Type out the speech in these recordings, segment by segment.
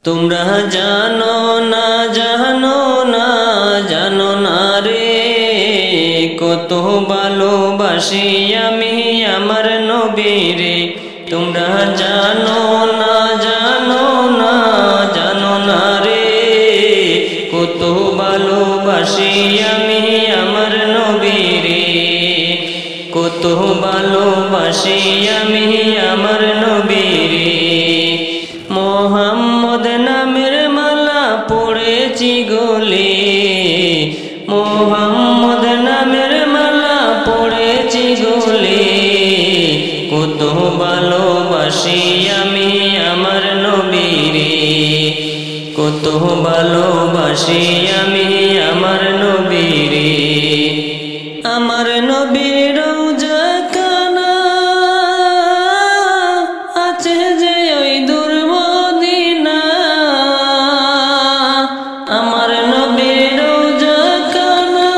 তোমরা জানো না জানো না জানো না রে কত ভালোবাসি আমি আমার নবীরে। তোমরা জানো না জানো না জানো না রে কত ভালোবাসি আমি আমার নবীরে। কত ভালোবাসি আমি আমার নবীরে। মোহাম্মদ নামের মালা পড়েছি গলে, মোহাম্মদ নামের মালা পড়েছি গলে। কত ভালোবাসি আমি আমার নবীরে। কত ভালোবাসি আমি আমার নবীরে। আমার নবীর রওজা কানা আছে যে ওই দূর মদিনা। আমার নবীর রওজা কানা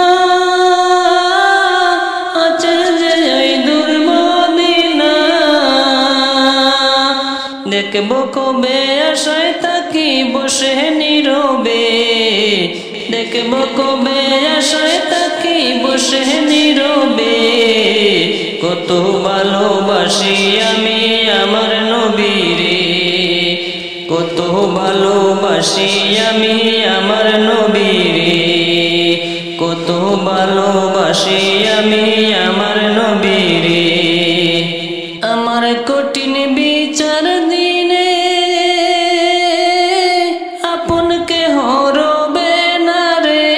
আছে যে ওই দূর মদিনা। দেখবো কবে আশায় থাকি বসে নীরবে। দেখবো কবে আশায় থাকি বসে নীরবে। কত ভালোবাসি আমি আমার নবীরে। কত ভালোবাসি আমি আমার নবীরে। কত ভালোবাসি আমি আমার নবীরে। আমার কঠিন বিচার দিনে আপন কেহ রবে না রে।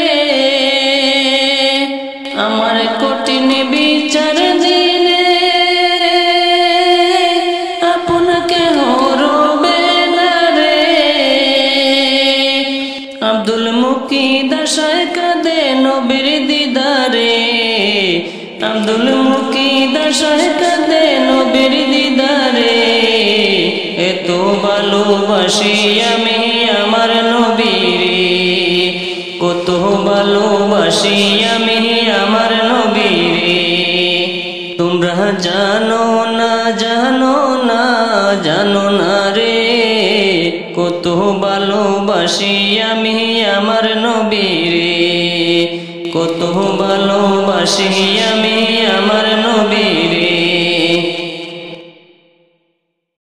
আমার কঠিন বিচার দিনে আপন কেহ রবে না রে। আব্দুল মুকিদ আশায় কাঁদে নবীর দিদারে। আব্দুল মুকিদ আশায় কাঁদে নবীর দিদারে। এত ভালোবাসি আমি আমার নবীরে। কত ভালোবাসি আমি আমার নবীরে। তোমরা জানো না জানো না জানো না রে কত ভালোবাসি আমি আমার নবীরে। কত ভালোবাসি আমি আমার নবীরে।